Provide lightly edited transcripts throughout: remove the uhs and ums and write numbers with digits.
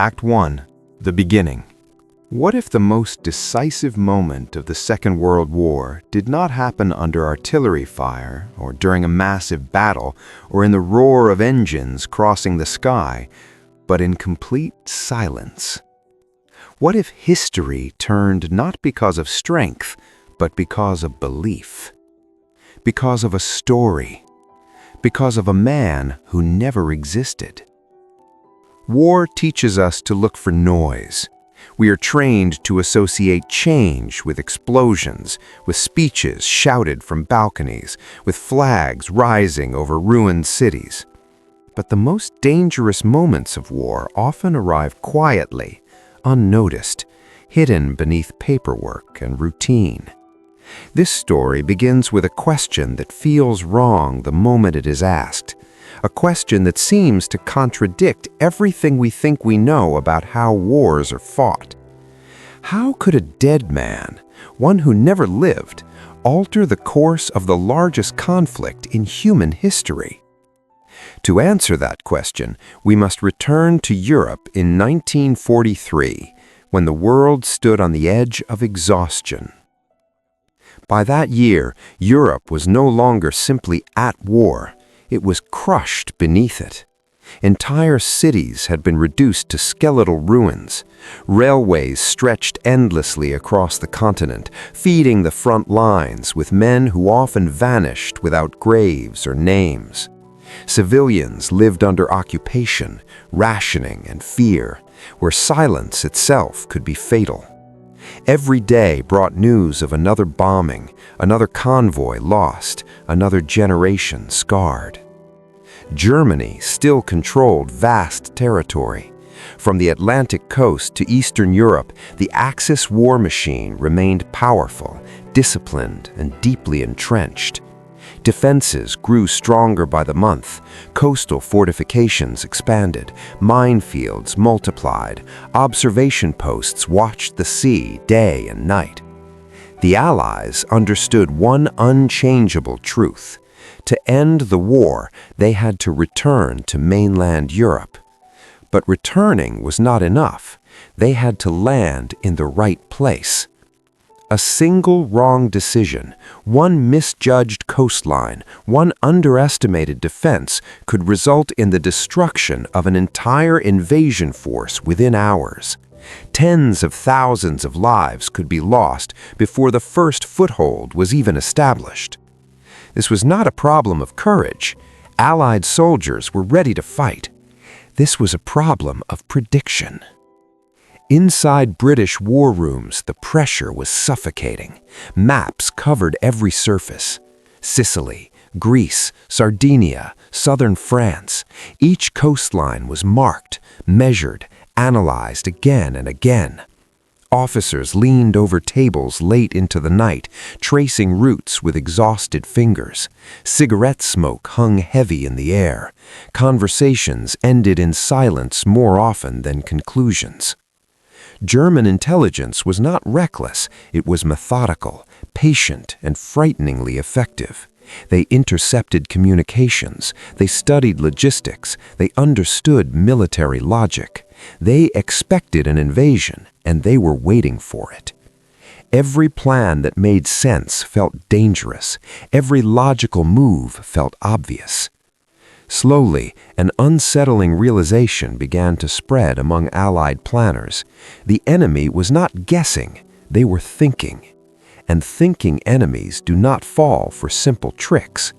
Act 1. The Beginning. What if the most decisive moment of the Second World War did not happen under artillery fire, or during a massive battle, or in the roar of engines crossing the sky, but in complete silence? What if history turned not because of strength, but because of belief? Because of a story? Because of a man who never existed? War teaches us to look for noise. We are trained to associate change with explosions, with speeches shouted from balconies, with flags rising over ruined cities. But the most dangerous moments of war often arrive quietly, unnoticed, hidden beneath paperwork and routine. This story begins with a question that feels wrong the moment it is asked, a question that seems to contradict everything we think we know about how wars are fought. How could a dead man, one who never lived, alter the course of the largest conflict in human history? To answer that question, we must return to Europe in 1943, when the world stood on the edge of exhaustion. By that year, Europe was no longer simply at war. It was crushed beneath it. Entire cities had been reduced to skeletal ruins. Railways stretched endlessly across the continent, feeding the front lines with men who often vanished without graves or names. Civilians lived under occupation, rationing, and fear, where silence itself could be fatal. Every day brought news of another bombing, another convoy lost, another generation scarred. Germany still controlled vast territory. From the Atlantic coast to Eastern Europe, the Axis war machine remained powerful, disciplined, and deeply entrenched. Defenses grew stronger by the month, coastal fortifications expanded, minefields multiplied, observation posts watched the sea day and night. The Allies understood one unchangeable truth. To end the war, they had to return to mainland Europe. But returning was not enough. They had to land in the right place. A single wrong decision, one misjudged coastline, one underestimated defense could result in the destruction of an entire invasion force within hours. Tens of thousands of lives could be lost before the first foothold was even established. This was not a problem of courage. Allied soldiers were ready to fight. This was a problem of prediction. Inside British war rooms, the pressure was suffocating. Maps covered every surface. Sicily, Greece, Sardinia, southern France. Each coastline was marked, measured, analyzed again and again. Officers leaned over tables late into the night, tracing routes with exhausted fingers. Cigarette smoke hung heavy in the air. Conversations ended in silence more often than conclusions. German intelligence was not reckless, it was methodical, patient, and frighteningly effective. They intercepted communications, they studied logistics, they understood military logic. They expected an invasion, and they were waiting for it. Every plan that made sense felt dangerous. Every logical move felt obvious. Slowly, an unsettling realization began to spread among Allied planners. The enemy was not guessing, they were thinking. And thinking enemies do not fall for simple tricks.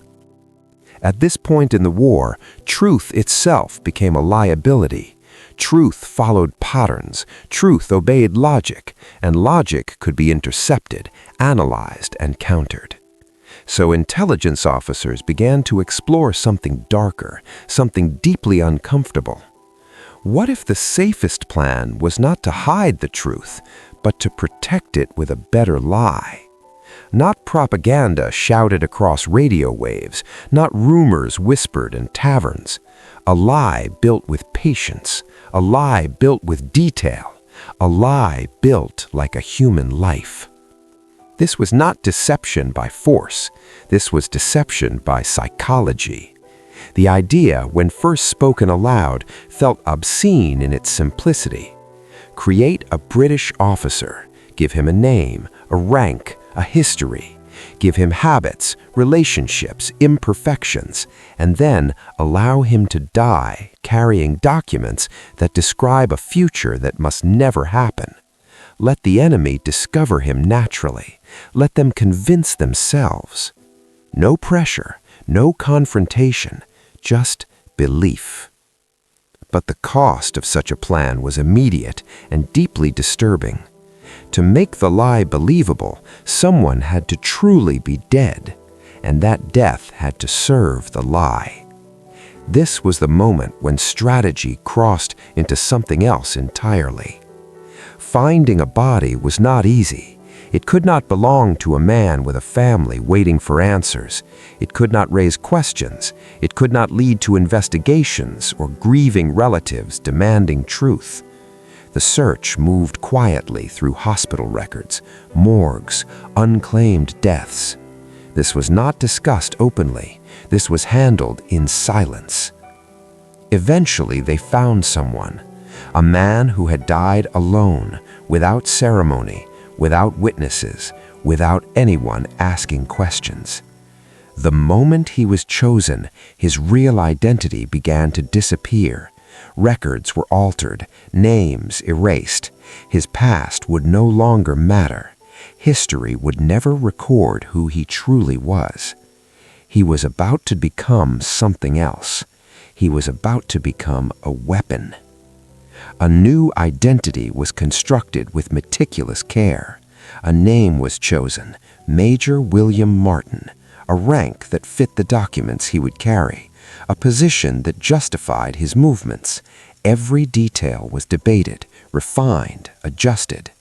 At this point in the war, truth itself became a liability. Truth followed patterns, truth obeyed logic, and logic could be intercepted, analyzed, and countered. So intelligence officers began to explore something darker, something deeply uncomfortable. What if the safest plan was not to hide the truth, but to protect it with a better lie? Not propaganda shouted across radio waves, not rumors whispered in taverns. A lie built with patience, a lie built with detail, a lie built like a human life. This was not deception by force. This was deception by psychology. The idea, when first spoken aloud, felt obscene in its simplicity. Create a British officer, give him a name, a rank, a history. Give him habits, relationships, imperfections, and then allow him to die carrying documents that describe a future that must never happen. Let the enemy discover him naturally. Let them convince themselves. No pressure, no confrontation, just belief. But the cost of such a plan was immediate and deeply disturbing. To make the lie believable, someone had to truly be dead, and that death had to serve the lie. This was the moment when strategy crossed into something else entirely. Finding a body was not easy. It could not belong to a man with a family waiting for answers. It could not raise questions. It could not lead to investigations or grieving relatives demanding truth. The search moved quietly through hospital records, morgues, unclaimed deaths. This was not discussed openly. This was handled in silence. Eventually, they found someone, a man who had died alone, without ceremony, without witnesses, without anyone asking questions. The moment he was chosen, his real identity began to disappear. Records were altered, names erased. His past would no longer matter. History would never record who he truly was. He was about to become something else. He was about to become a weapon. A new identity was constructed with meticulous care. A name was chosen, Major William Martin, a rank that fit the documents he would carry, a position that justified his movements. Every detail was debated, refined, adjusted.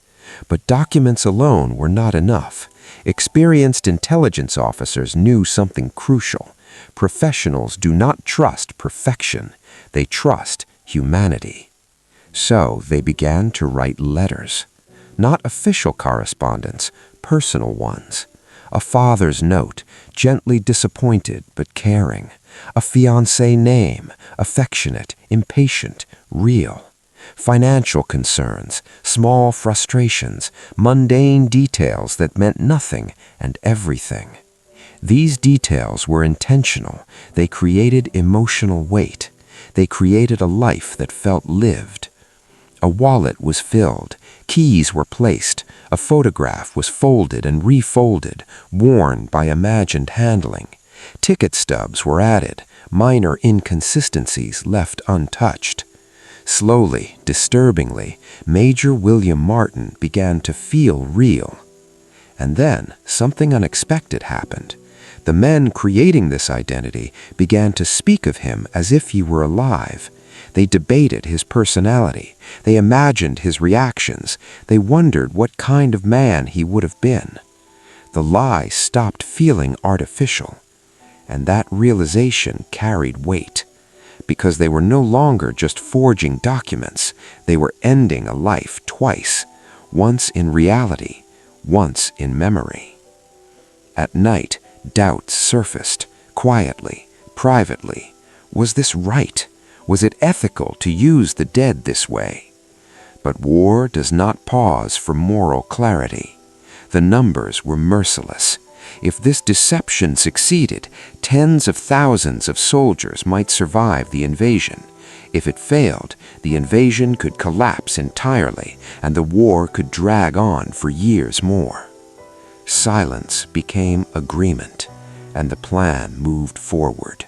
But documents alone were not enough. Experienced intelligence officers knew something crucial. Professionals do not trust perfection. They trust humanity. So they began to write letters. Not official correspondence, personal ones. A father's note, gently disappointed but caring. A fiancé name, affectionate, impatient, real. Financial concerns, small frustrations, mundane details that meant nothing and everything. These details were intentional. They created emotional weight. They created a life that felt lived. A wallet was filled. Keys were placed. A photograph was folded and refolded, worn by imagined handling. Ticket stubs were added, minor inconsistencies left untouched. Slowly, disturbingly, Major William Martin began to feel real. And then something unexpected happened. The men creating this identity began to speak of him as if he were alive. They debated his personality. They imagined his reactions. They wondered what kind of man he would have been. The lie stopped feeling artificial. And that realization carried weight. Because they were no longer just forging documents. They were ending a life twice. Once in reality, once in memory. At night, doubts surfaced, quietly, privately. Was this right? Was it ethical to use the dead this way? But war does not pause for moral clarity. The numbers were merciless. If this deception succeeded, tens of thousands of soldiers might survive the invasion. If it failed, the invasion could collapse entirely, and the war could drag on for years more. Silence became agreement, and the plan moved forward.